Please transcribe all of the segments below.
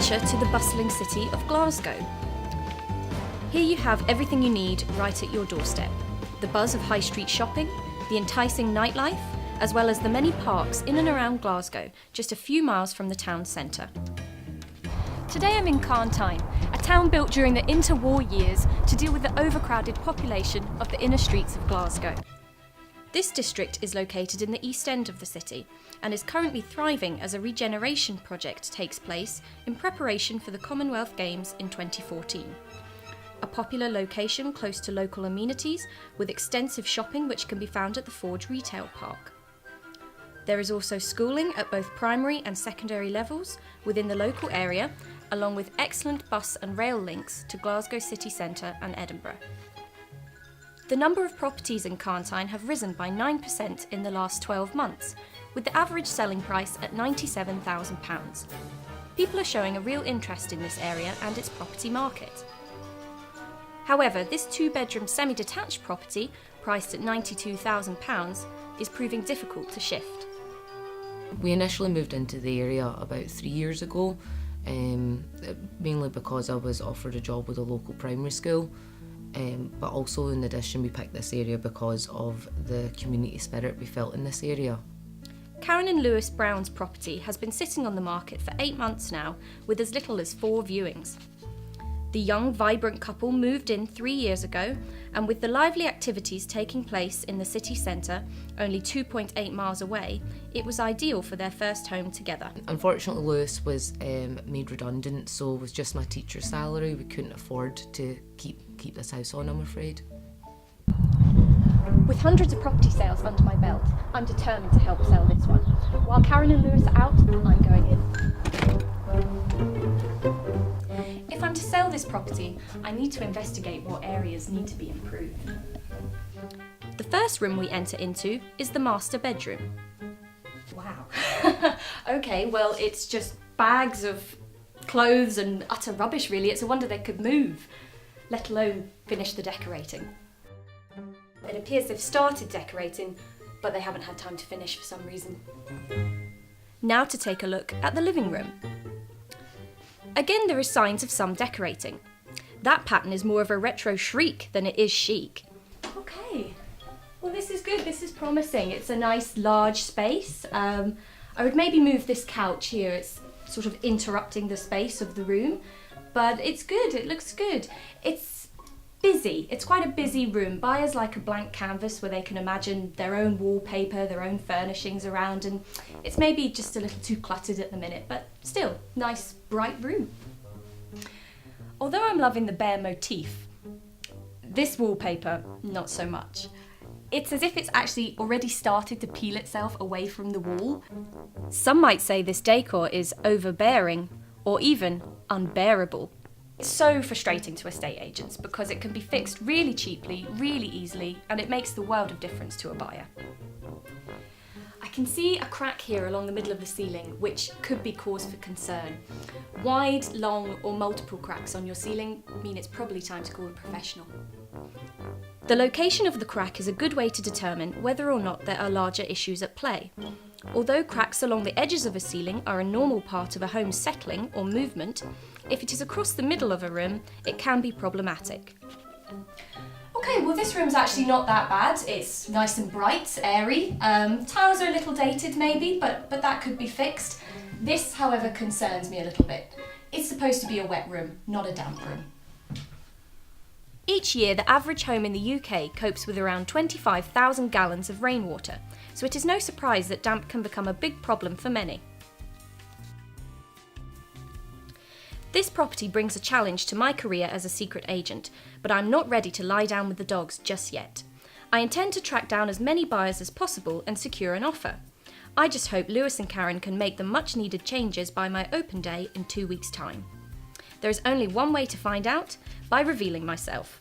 adventure to the bustling city of Glasgow. Here you have everything you need right at your doorstep. The buzz of high street shopping, the enticing nightlife, as well as the many parks in and around Glasgow, just a few miles from the town centre. Today I'm in Carntine, a town built during the interwar years to deal with the overcrowded population of the inner streets of Glasgow. This district is located in the east end of the city and is currently thriving as a regeneration project takes place in preparation for the Commonwealth Games in 2014. A popular location close to local amenities with extensive shopping which can be found at the Forge Retail Park. There is also schooling at both primary and secondary levels within the local area, along with excellent bus and rail links to Glasgow city centre and Edinburgh. The number of properties in Carntine have risen by 9% in the last 12 months, with the average selling price at £97,000. People are showing a real interest in this area and its property market. However, this two-bedroom semi-detached property, priced at £92,000, is proving difficult to shift. We initially moved into the area about 3 years ago, mainly because I was offered a job with a local primary school, but also in addition we picked this area because of the community spirit we felt in this area. Karen and Lewis Brown's property has been sitting on the market for 8 months now, with as little as 4 viewings. The young, vibrant couple moved in 3 years ago, and with the lively activities taking place in the city centre, only 2.8 miles away, it was ideal for their first home together. Unfortunately, Lewis was made redundant, so with just my teacher's salary, we couldn't afford to keep this house on, I'm afraid. With hundreds of property sales under my belt, I'm determined to help sell this one. While Karen and Lewis are out, I'm going in. If I'm to sell this property, I need to investigate what areas need to be improved. The first room we enter into is the master bedroom. Wow. Okay, well, it's just bags of clothes and utter rubbish, really. It's a wonder they could move, let alone finish the decorating. It appears they've started decorating, but they haven't had time to finish for some reason. Now to take a look at the living room. Again, there are signs of some decorating. That pattern is more of a retro chic than it is chic. Okay, well this is good, this is promising. It's a nice large space. I would maybe move this couch here, it's sort of interrupting the space of the room, but it's good, it looks good. It's busy, it's quite a busy room. Buyers like a blank canvas where they can imagine their own wallpaper, their own furnishings around, and it's maybe just a little too cluttered at the minute, but still, nice, bright room. Although I'm loving the bear motif, this wallpaper, not so much. It's as if it's actually already started to peel itself away from the wall. Some might say this decor is overbearing, or even unbearable. It's so frustrating to estate agents because it can be fixed really cheaply, really easily, and it makes the world of difference to a buyer. I can see a crack here along the middle of the ceiling, which could be cause for concern. Wide, long, or multiple cracks on your ceiling mean it's probably time to call a professional. The location of the crack is a good way to determine whether or not there are larger issues at play. Although cracks along the edges of a ceiling are a normal part of a home's settling or movement, if it is across the middle of a room, it can be problematic. Okay, well this room's actually not that bad. It's nice and bright, airy. Tiles are a little dated maybe, but that could be fixed. This, however, concerns me a little bit. It's supposed to be a wet room, not a damp room. Each year, the average home in the UK copes with around 25,000 gallons of rainwater, so it is no surprise that damp can become a big problem for many. This property brings a challenge to my career as a secret agent, but I'm not ready to lie down with the dogs just yet. I intend to track down as many buyers as possible and secure an offer. I just hope Lewis and Karen can make the much needed changes by my open day in 2 weeks' time. There is only one way to find out, by revealing myself.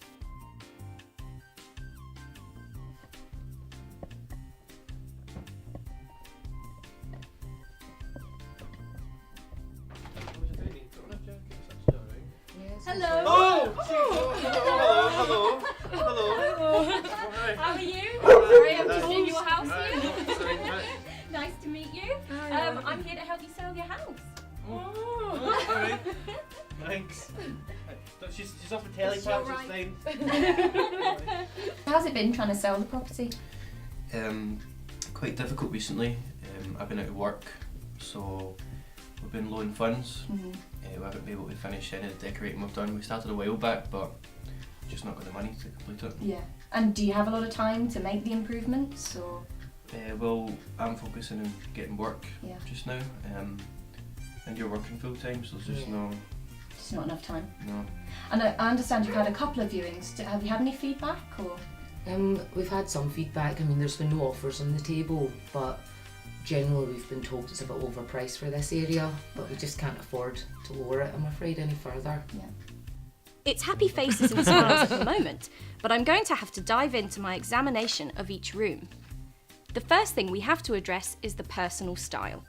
Hello. Oh! Hello. Hello. How are you? Sorry, I'm just in your house here. Nice to meet you. I'm here to help you sell your house. Oh, alright. Thanks. She's off the telly It's perhaps, alright. it's fine. How's it been trying to sell the property? Quite difficult recently. I've been out of work, so we've been low in funds. Mm-hmm. We haven't been able to finish any of the decorating we've done. We started a while back, but just not got the money to complete it. Yeah. And do you have a lot of time to make the improvements, or? Well, I'm focusing on getting work Yeah. just now, and you're working full time, so there's just Yeah. Just not enough time. no. And I understand you've had a couple of viewings. Have you had any feedback, or? We've had some feedback. I mean, there's been no offers on the table, but generally we've been told it's a bit overpriced for this area, but we just can't afford to lower it, I'm afraid, any further. Yeah. It's happy faces and smiles at the moment, but I'm going to have to dive into my examination of each room. The first thing we have to address is the personal style.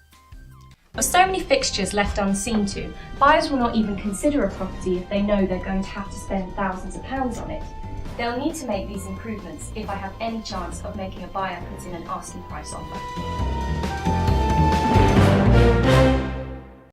With so many fixtures left unseen to, buyers will not even consider a property if they know they're going to have to spend thousands of pounds on it. They'll need to make these improvements if I have any chance of making a buyer put in an asking price offer.